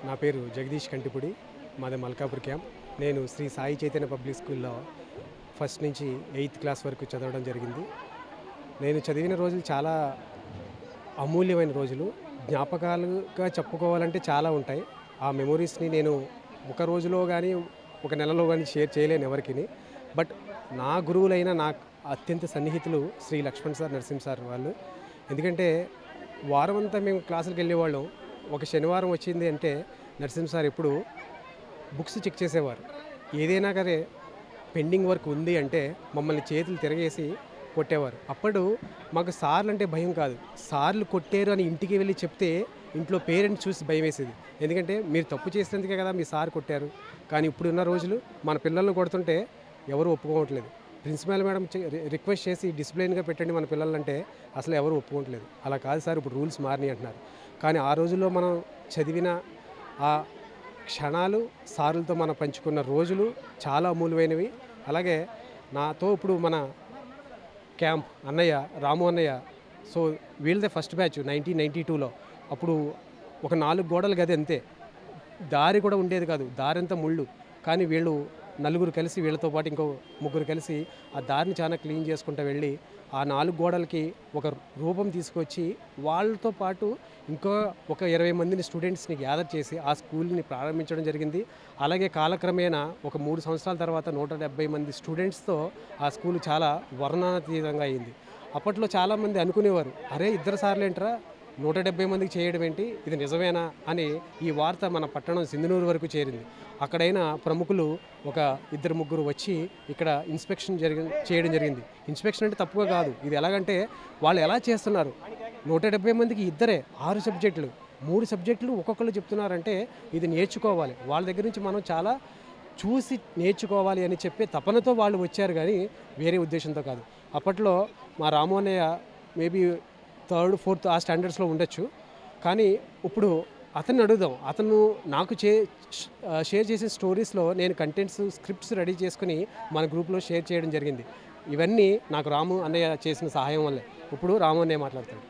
నా పేరు జగదీష్ కంటిపుడి. మాది మల్కాపూర్ క్యాంప్. నేను శ్రీ సాయి చైతన్య పబ్లిక్ స్కూల్లో ఫస్ట్ నుంచి 8th క్లాస్ వరకు చదవడం జరిగింది. నేను చదివిన రోజులు చాలా అమూల్యమైన రోజులు. జ్ఞాపకాలుగా చెప్పుకోవాలంటే చాలా ఉంటాయి. ఆ మెమొరీస్ని నేను ఒక రోజులో కానీ, ఒక నెలలో కానీ షేర్ చేయలేను ఎవరికిని. బట్ నా గురువులైన నా అత్యంత సన్నిహితులు శ్రీ లక్ష్మణ్ సార్, నరసింహ సార్ వాళ్ళు. ఎందుకంటే వారమంతా మేము క్లాసులకు వెళ్ళేవాళ్ళం. ఒక శనివారం వచ్చింది అంటే నరసింహ సార్ ఎప్పుడు బుక్స్ చెక్ చేసేవారు. ఏదైనా సరే పెండింగ్ వర్క్ ఉంది అంటే మమ్మల్ని చేతులు తిరగేసి కొట్టేవారు. అప్పుడు మాకు సార్లు అంటే భయం కాదు. సార్లు కొట్టారు అని ఇంటికి వెళ్ళి చెప్తే ఇంట్లో పేరెంట్స్ చూసి భయం వేసేది. ఎందుకంటే మీరు తప్పు చేసినందుకే కదా మీ సార్ కొట్టారు. కానీ ఇప్పుడున్న రోజులు మన పిల్లల్ని కొడుతుంటే ఎవరు ఒప్పుకోవట్లేదు. ప్రిన్సిపల్ మేడం రిక్వెస్ట్ చేసి డిసిప్లిన్గా పెట్టండి మన పిల్లలంటే అసలు ఎవరు ఒప్పుకోవట్లేదు. అలా కాదు సార్, ఇప్పుడు రూల్స్ మారినాయి అంటున్నారు. కానీ ఆ రోజుల్లో మనం చదివిన ఆ క్షణాలు, సార్లతో మనం పంచుకున్న రోజులు చాలా అమూల్యమైనవి. అలాగే నాతో ఇప్పుడు మన క్యాంప్ అన్నయ్య, రాము అన్నయ్య. సో వీళ్ళదే ఫస్ట్ బ్యాచ్ 1992లో. అప్పుడు ఒక 4 గోడల గది అంతే, దారి కూడా ఉండేది కాదు. దారంతా ముళ్ళు. కానీ వీళ్ళు నలుగురు కలిసి, వీళ్ళతో పాటు ఇంకో ముగ్గురు కలిసి ఆ దారిని చాలా క్లీన్ చేసుకుంటూ వెళ్ళి ఆ 4 గోడలకి ఒక రూపం తీసుకొచ్చి వాళ్ళతో పాటు ఒక 20 మందిని స్టూడెంట్స్ని గ్యాదర్ చేసి ఆ స్కూల్ని ప్రారంభించడం జరిగింది. అలాగే కాలక్రమేణా ఒక 3 సంవత్సరాల తర్వాత 170 మంది స్టూడెంట్స్తో ఆ స్కూల్ చాలా వర్ణనాతీతంగా అయింది. అప్పట్లో చాలామంది అనుకునేవారు, అరే 2 సార్లు ఏంట్రా 170 మందికి చేయడం ఏంటి, ఇది నిజమేనా అని. ఈ వార్త మన పట్టణం సింధనూరు వరకు చేరింది. అక్కడైనా ప్రముఖులు ఒక 2-3 వచ్చి ఇక్కడ ఇన్స్పెక్షన్ చేయడం జరిగింది. ఇన్స్పెక్షన్ అంటే తప్పుగా కాదు, ఇది ఎలాగంటే వాళ్ళు ఎలా చేస్తున్నారు. 170 మందికి 6 సబ్జెక్టులు, 3 సబ్జెక్టులు ఒక్కొక్కరు చెప్తున్నారంటే ఇది నేర్చుకోవాలి. వాళ్ళ దగ్గర నుంచి మనం చాలా చూసి నేర్చుకోవాలి అని చెప్పే తపనతో వాళ్ళు వచ్చారు, కానీ వేరే ఉద్దేశంతో కాదు. అప్పట్లో మా రాము అన్నయ్య మేబీ 3rd, 4th ఆ స్టాండర్డ్స్లో ఉండొచ్చు. కానీ ఇప్పుడు అతన్ని అడుగుదాం. అతను నాకు షేర్ చేసే స్టోరీస్లో నేను కంటెంట్స్, స్క్రిప్ట్స్ రెడీ చేసుకుని మన గ్రూప్లో షేర్ చేయడం జరిగింది. ఇవన్నీ నాకు రాము అన్నయ్య చేసిన సహాయం వల్లే. ఇప్పుడు రాము అన్నయ్య మాట్లాడతాడు.